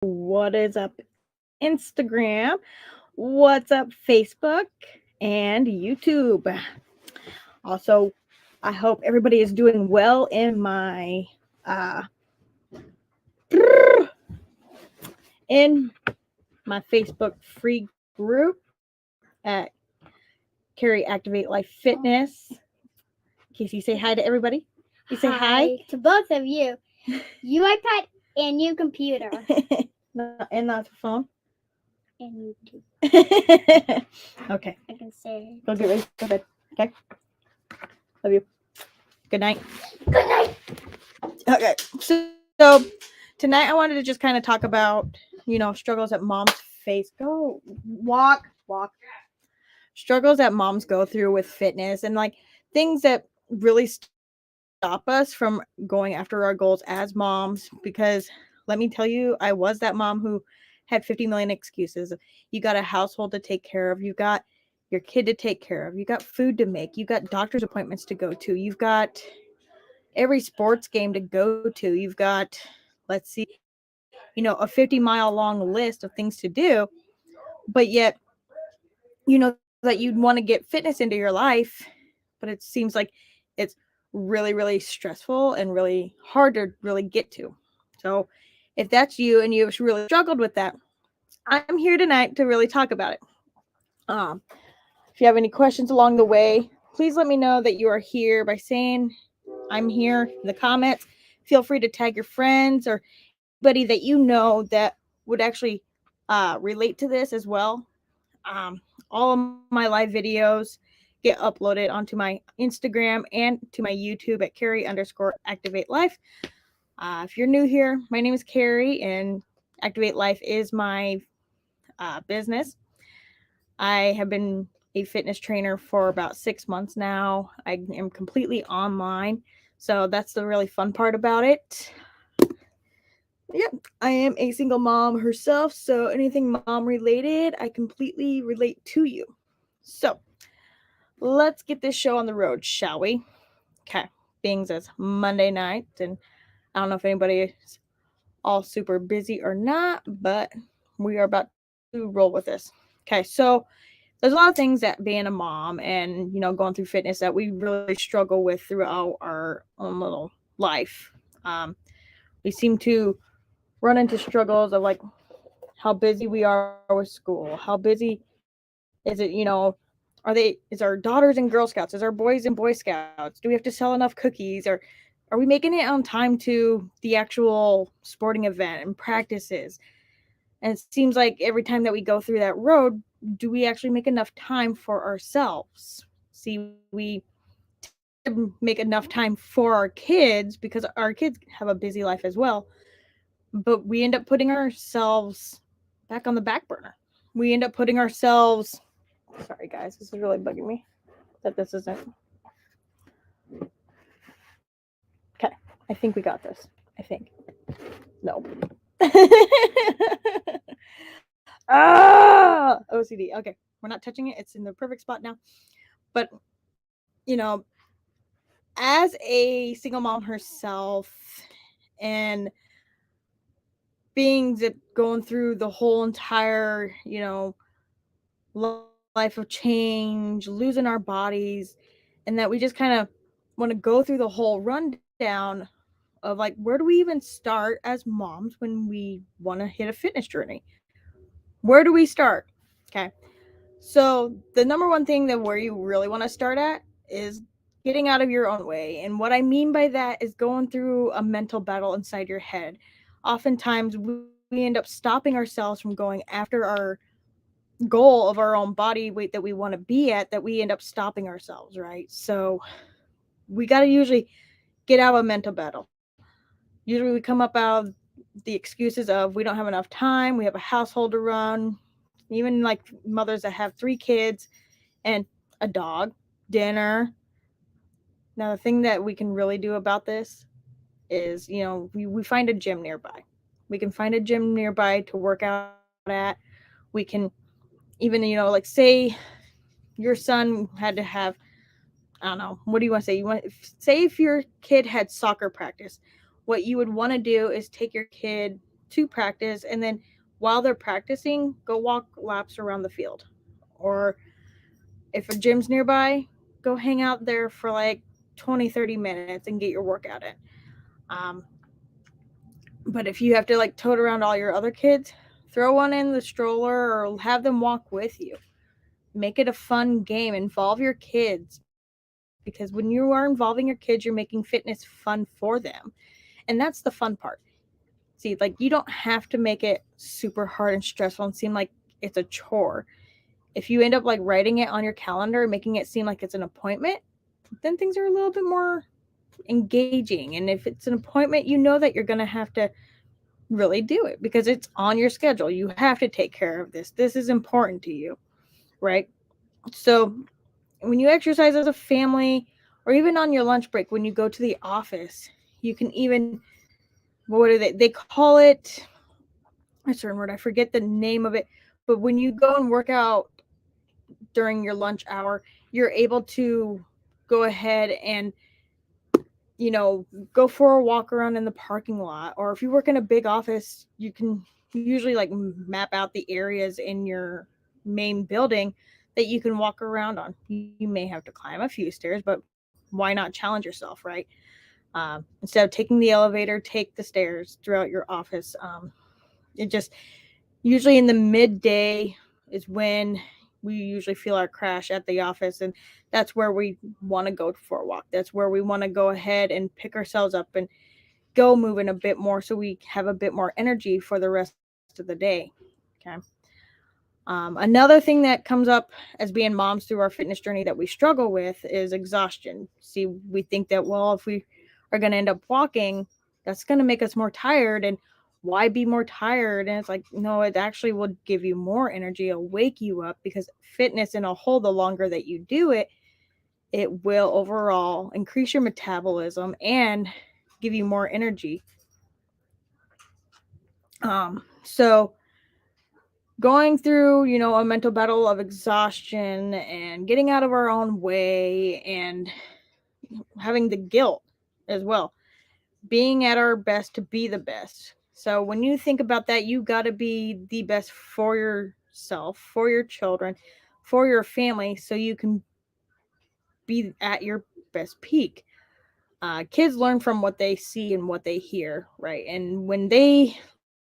What is up, Instagram? What's up, Facebook and YouTube? Also, I hope everybody is doing well in uh in my Facebook free group at Cari Activate Life Fitness. Casey, say hi to everybody. You say hi to both of you. You iPad and you computer. And not the phone. And YouTube. Okay. I can say. Go get ready. Go to bed. Okay. Love you. Good night. Good night. Okay. So tonight I wanted to just kind of talk about, struggles that moms face. Go walk. Struggles that moms go through with fitness and like things that really stop us from going after our goals as moms because let me tell you, I was that mom who had 50 million excuses. You got a household to take care of. You got your kid to take care of. You got food to make. You got doctor's appointments to go to. You've got every sports game to go to. You've got, let's see, a 50-mile long list of things to do. But yet, that you'd want to get fitness into your life, but it seems like it's really, really stressful and really hard to really get to. So, if that's you and you've really struggled with that, I'm here tonight to really talk about it. Um, if you have any questions along the way, please let me know that you are here by saying I'm here in the comments. Feel free to tag your friends or anybody that you know that would actually relate to this as well. All of my live videos get uploaded onto my Instagram and to my YouTube at Cari_Activate Life. If you're new here, my name is Cari, and Activate Life is my business. I have been a fitness trainer for about 6 months now. I am completely online, so that's the really fun part about it. Yep, I am a single mom herself, so anything mom related, I completely relate to you. So, let's get this show on the road, shall we? Okay, being as Monday night, and I don't know if anybody is all super busy or not, but we are about to roll with this. Okay, so there's a lot of things that being a mom and going through fitness that we really struggle with throughout our own little life. Um, we seem to run into struggles of like how busy we are with school, how busy is it, is our daughters in Girl Scouts, is our boys in Boy Scouts, do we have to sell enough cookies, or are we making it on time to the actual sporting event and practices? And it seems like every time that we go through that road, do we actually make enough time for ourselves? See, we tend to make enough time for our kids because our kids have a busy life as well, but we end up putting ourselves back on the back burner. We end up putting ourselves. Sorry, guys, this is really bugging me that this isn't. Okay, I think we got this. I think. No. OCD. Okay, we're not touching it. It's in the perfect spot now. But, as a single mom herself and being that going through the whole entire, life of change, losing our bodies, and that we just kind of want to go through the whole rundown of like, where do we even start as moms when we want to hit a fitness journey? Where do we start? Okay. So, the number one thing that where you really want to start at is getting out of your own way. And what I mean by that is going through a mental battle inside your head. Oftentimes, we end up stopping ourselves from going after our goal of our own body weight that we want to be at, that we end up stopping ourselves, right? So, we got to usually get out of a mental battle. Usually, we come up out of the excuses of we don't have enough time, we have a household to run, even like mothers that have 3 kids and a dog, dinner. Now, the thing that we can really do about this is, we find a gym nearby. We can find a gym nearby to work out at. We can even, like say your son had to have, I don't know, what do you want to say? Say if your kid had soccer practice, what you would want to do is take your kid to practice, and then while they're practicing, go walk laps around the field. Or if a gym's nearby, go hang out there for like 20-30 minutes and get your workout in. Um, but if you have to like tote around all your other kids, throw one in the stroller or have them walk with you. Make it a fun game. Involve your kids, because when you are involving your kids, you're making fitness fun for them. And that's the fun part. See, like, you don't have to make it super hard and stressful and seem like it's a chore. If you end up like writing it on your calendar and making it seem like it's an appointment, then things are a little bit more engaging. And if it's an appointment, you know that you're going to have to really do it because it's on your schedule. You have to take care of this. This is important to you, right? So when you exercise as a family, or even on your lunch break when you go to the office, you can even, what do they call it, a certain word, I forget the name of it, but when you go and work out during your lunch hour, you're able to go ahead and, you know, go for a walk around in the parking lot. Or if you work in a big office, you can usually like map out the areas in your main building that you can walk around on. You may have to climb a few stairs, but why not challenge yourself, right? Instead of taking the elevator, take the stairs throughout your office. It just, usually in the midday is when we usually feel our crash at the office, and that's where we want to go for a walk. That's where we want to go ahead and pick ourselves up and go moving a bit more so we have a bit more energy for the rest of the day. Okay. Another thing that comes up as being moms through our fitness journey that we struggle with is exhaustion. See, we think that, well, if we are going to end up walking, that's going to make us more tired. And why be more tired? And it's like, no, it actually will give you more energy. It'll wake you up, because fitness in a whole, the longer that you do it, it will overall increase your metabolism and give you more energy. So going through, you know, a mental battle of exhaustion and getting out of our own way and having the guilt as well, being at our best to be the best. So when you think about that, you got to be the best for yourself, for your children, for your family, so you can be at your best peak. Kids learn from what they see and what they hear, right? And when they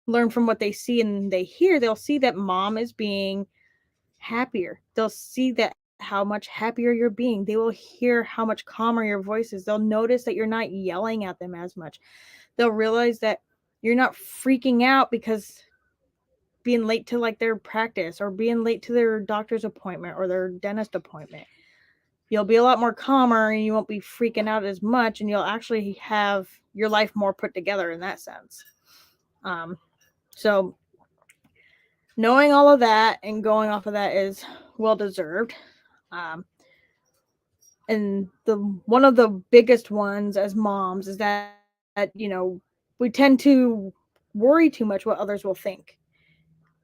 learn from what they see and they hear, they'll see that mom is being happier. They'll see that how much happier you're being. They will hear how much calmer your voice is. They'll notice that you're not yelling at them as much. They'll realize that you're not freaking out because being late to like their practice or being late to their doctor's appointment or their dentist appointment. You'll be a lot more calmer and you won't be freaking out as much, and you'll actually have your life more put together in that sense. So knowing all of that and going off of that is well deserved. Um, and the one of the biggest ones as moms is that, you know, we tend to worry too much what others will think.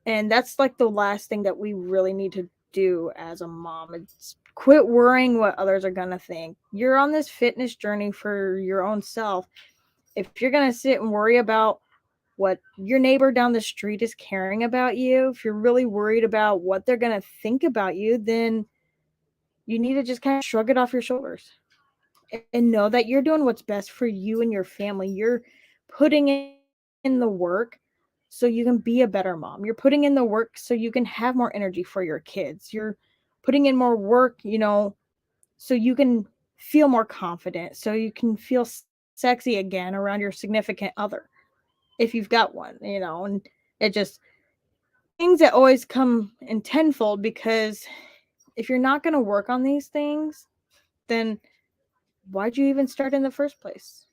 And that's like the last thing that we really need to do as a mom. It's quit worrying what others are going to think. You're on this fitness journey for your own self. If you're going to sit and worry about what your neighbor down the street is caring about you, if you're really worried about what they're going to think about you, then you need to just kind of shrug it off your shoulders and know that you're doing what's best for you and your family. You're putting in the work so you can be a better mom. You're putting in the work so you can have more energy for your kids. You're putting in more work, you know, so you can feel more confident, so you can feel sexy again around your significant other if you've got one, you know. And it just, things that always come in tenfold, because if you're not going to work on these things, then why'd you even start in the first place?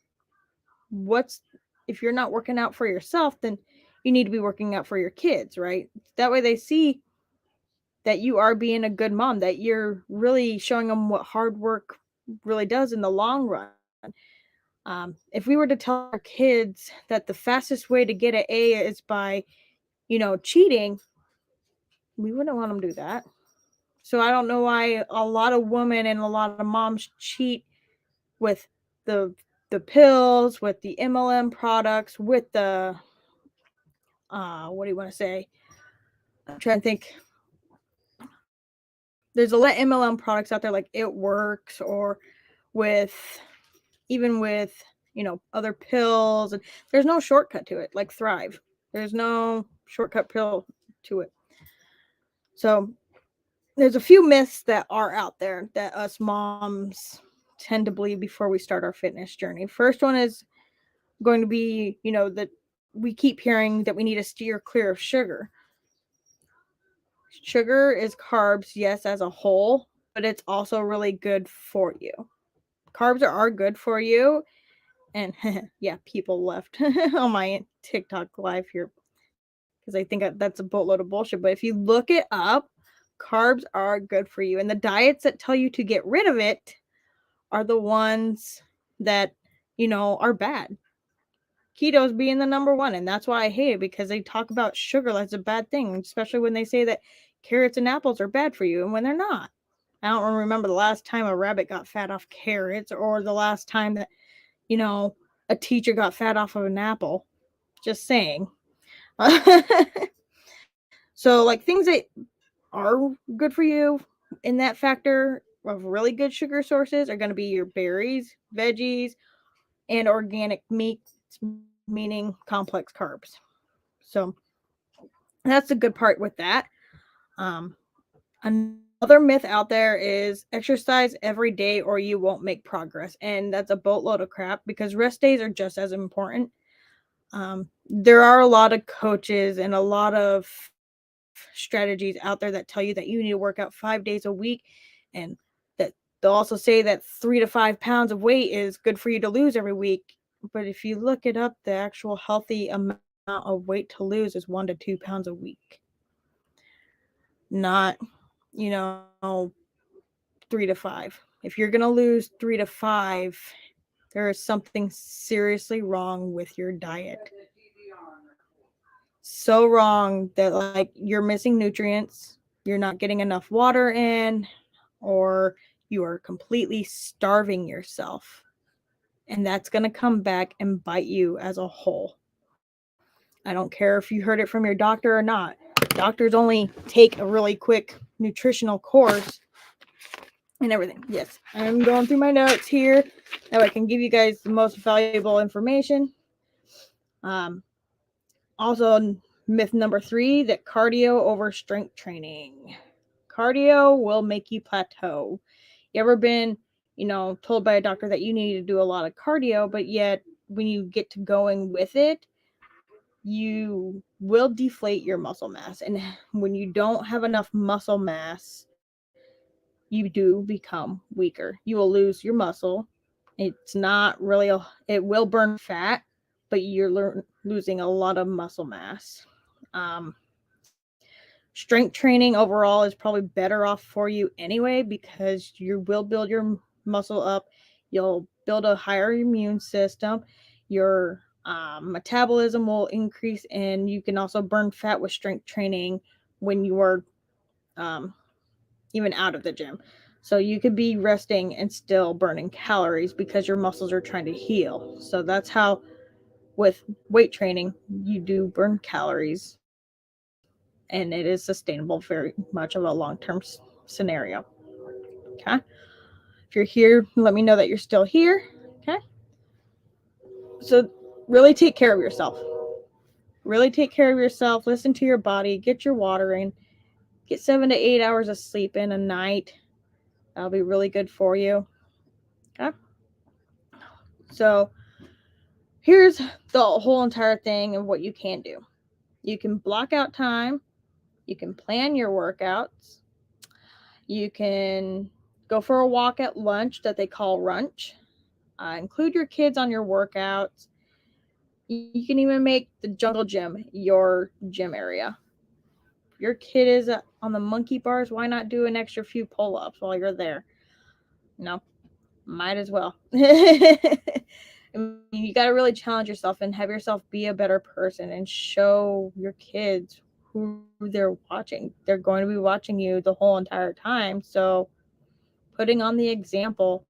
What's, if you're not working out for yourself, then you need to be working out for your kids, right? That way they see that you are being a good mom, that you're really showing them what hard work really does in the long run. If we were to tell our kids that the fastest way to get an A is by, you know, cheating, we wouldn't want them to do that. So I don't know why a lot of women and a lot of moms cheat with the pills, with the MLM products, with the what do you want to say? I'm trying to think. There's a lot of MLM products out there like It Works, or with even with other pills, and there's no shortcut to it like Thrive. There's no shortcut pill to it. So there's a few myths that are out there that us moms tend to believe before we start our fitness journey. First one is going to be, that we keep hearing that we need to steer clear of sugar. Sugar is carbs, yes, as a whole, but it's also really good for you. Carbs are good for you. And yeah, people left on my TikTok live here because I think that's a boatload of bullshit. But if you look it up, carbs are good for you. And the diets that tell you to get rid of it are the ones that, are bad. Keto's being the number one. And that's why I hate it, because they talk about sugar like it's a bad thing, especially when they say that carrots and apples are bad for you and when they're not. I don't remember the last time a rabbit got fat off carrots, or the last time that, a teacher got fat off of an apple. Just saying. So, like, things that are good for you in that factor of really good sugar sources are going to be your berries, veggies, and organic meats, meaning complex carbs. So that's the good part with that. Another myth out there is exercise every day or you won't make progress. And that's a boatload of crap, because rest days are just as important. There are a lot of coaches and a lot of strategies out there that tell you that you need to work out 5 days a week, and that they'll also say that 3 to 5 pounds of weight is good for you to lose every week. But if you look it up, the actual healthy amount of weight to lose is 1 to 2 pounds a week, not, you know, 3 to 5. If you're going to lose 3 to 5, there is something seriously wrong with your diet. So wrong that, like, you're missing nutrients, you're not getting enough water in, or you are completely starving yourself. And that's going to come back and bite you as a whole. I don't care if you heard it from your doctor or not. Doctors only take a really quick nutritional course and everything. Yes, I'm going through my notes here so I can give you guys the most valuable information. Um, Also, myth number 3, that cardio over strength training. Cardio will make you plateau. You ever been, told by a doctor that you need to do a lot of cardio, but yet when you get to going with it, you will deflate your muscle mass. And when you don't have enough muscle mass, you do become weaker. You will lose your muscle. It's not really, it will burn fat, but you're losing a lot of muscle mass. Strength training overall is probably better off for you anyway, because you will build your muscle up. You'll build a higher immune system. Your metabolism will increase, and you can also burn fat with strength training when you are um, even out of the gym. So you could be resting and still burning calories because your muscles are trying to heal. So that's how, with weight training, you do burn calories, and it is sustainable very much of a long-term scenario. Okay. If you're here, let me know that you're still here. Okay. So really take care of yourself. Really take care of yourself. Listen to your body. Get your water in. Get 7 to 8 hours of sleep in a night. That'll be really good for you. Okay. So here's the whole entire thing of what you can do. You can block out time. You can plan your workouts. You can go for a walk at lunch that they call runch. Include your kids on your workouts. You can even make the jungle gym your gym area. If your kid is on the monkey bars, why not do an extra few pull-ups while you're there? No, might as well. I mean, you got to really challenge yourself and have yourself be a better person and show your kids who they're watching. They're going to be watching you the whole entire time. So putting on the example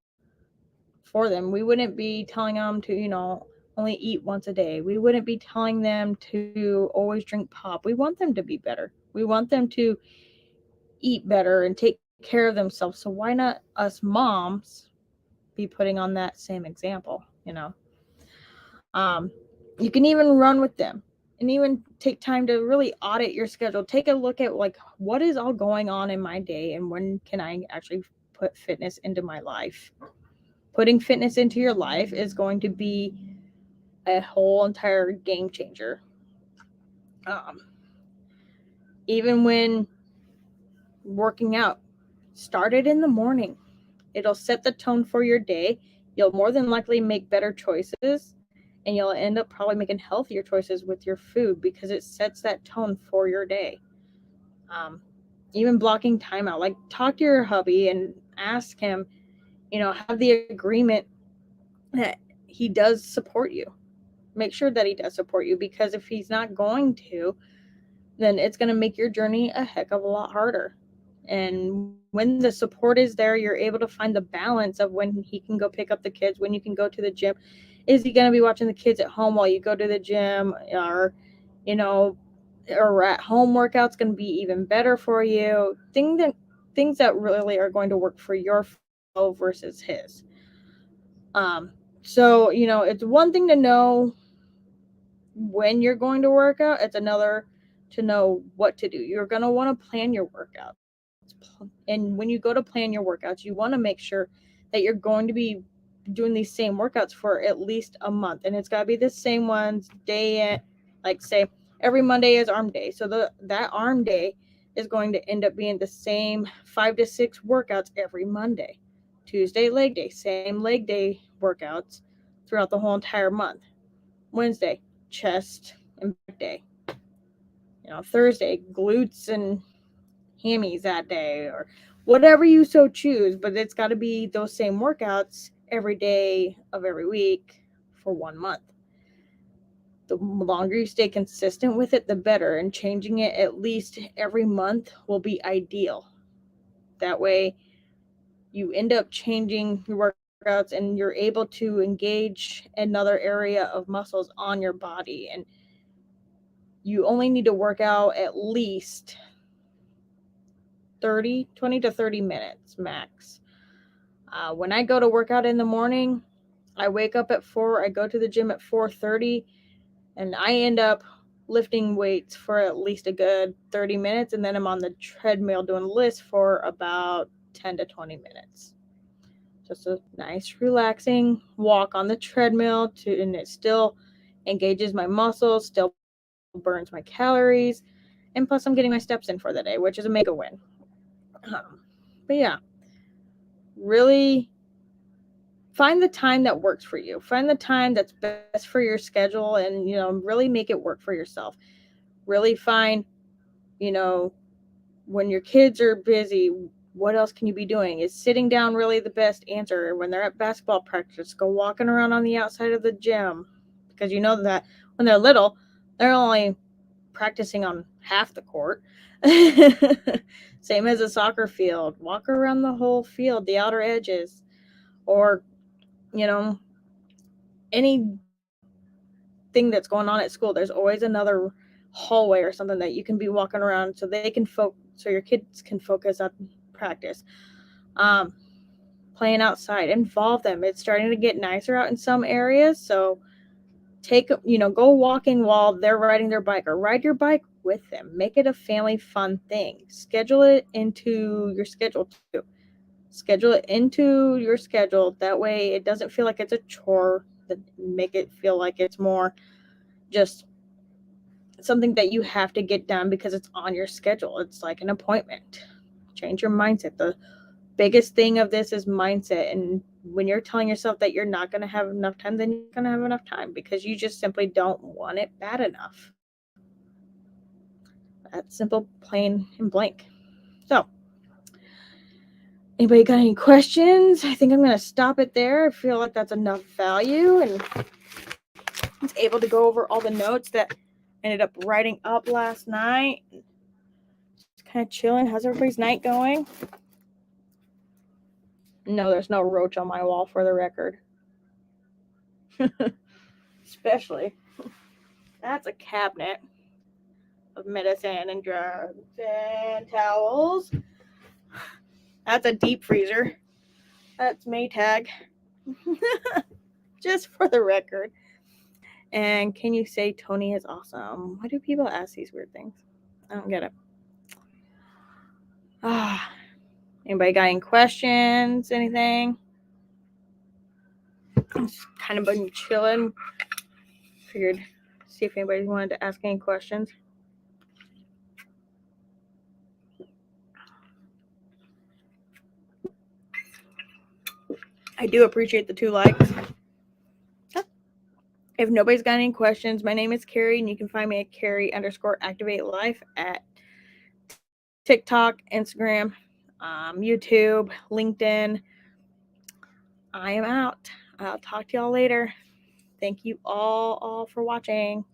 for them. We wouldn't be telling them to, only eat once a day. We wouldn't be telling them to always drink pop. We want them to be better. We want them to eat better and take care of themselves. So why not us moms be putting on that same example, you know? Um, you can even run with them and even take time to really audit your schedule. Take a look at like what is all going on in my day and when can I actually put fitness into my life. Putting fitness into your life is going to be a whole entire game changer. Um, even when working out, start it in the morning. It'll set the tone for your day. You'll more than likely make better choices and you'll end up probably making healthier choices with your food because it sets that tone for your day. Um, even blocking time out, like talk to your hubby and ask him, have the agreement that he does support you. Make sure that he does support you because if he's not going to, then it's going to make your journey a heck of a lot harder. And when the support is there, you're able to find the balance of when he can go pick up the kids, when you can go to the gym. Is he going to be watching the kids at home while you go to the gym? You know, or at home workouts going to be even better for you? Things that really are going to work for your flow versus his. So, it's one thing to know when you're going to work out, it's another to know what to do. You're going to want to plan your workouts. And when you go to plan your workouts, you want to make sure that you're going to be doing these same workouts for at least a month. And it's got to be the same ones day in, like say every Monday is arm day. So that arm day is going to end up being the same 5 to 6 workouts every Monday. Tuesday, leg day, same leg day workouts throughout the whole entire month. Wednesday, chest and back day. Thursday, glutes and hammies that day, or whatever you so choose. But it's got to be those same workouts every day of every week for 1 month. The longer you stay consistent with it, the better. And changing it at least every month will be ideal. That way, you end up changing your workouts and you're able to engage another area of muscles on your body. And you only need to work out at least 20 to 30 minutes max. When I go to work out in the morning, I wake up at 4, I go to the gym at 4:30, and I end up lifting weights for at least a good 30 minutes, and then I'm on the treadmill doing lifts for about 10 to 20 minutes. Just a nice relaxing walk on the treadmill and it still engages my muscles, still burns my calories, and plus I'm getting my steps in for the day, which is a mega win. But yeah, really find the time that works for you. Find the time that's best for your schedule and, really make it work for yourself. Really find, you know, when your kids are busy, what else can you be doing? Is sitting down really the best answer? When they're at basketball practice, go walking around on the outside of the gym because you know that when they're little, they're only practicing on half the court. Same as a soccer field. Walk around the whole field, the outer edges, or you know anything that's going on at school. There's always another hallway or something that you can be walking around so they can so your kids can focus on practice. Um, Playing outside, involve them. It's starting to get nicer out in some areas, so go walking while they're riding their bike, or ride your bike with them. Make it a family fun thing. Schedule it into your schedule too. Schedule it into your schedule. That way it doesn't feel like it's a chore. Make it feel like it's more just something that you have to get done because it's on your schedule. It's like an appointment. Change your mindset. The biggest thing of this is mindset. And when you're telling yourself that you're not going to have enough time, then you're going to have enough time because you just simply don't want it bad enough. That's simple, plain, and blank. So, anybody got any questions? I think I'm going to stop it there. I feel like that's enough value, and I was able to go over all the notes that I ended up writing up last night. Just kind of chilling. How's everybody's night going? No, there's no roach on my wall for the record. especially. That's a cabinet of medicine and drugs and towels. That's a deep freezer. That's Maytag. Just for the record. And can you say Tony is awesome? Why do people ask these weird things? I don't get it. Anybody got any questions? Anything? I'm just kind of been chilling. Figured see if anybody wanted to ask any questions. I do appreciate the 2 likes. If nobody's got any questions, my name is Cari, and you can find me at Cari_Activate Life at TikTok, Instagram, YouTube, LinkedIn. I am out. I'll talk to y'all later. Thank you all for watching.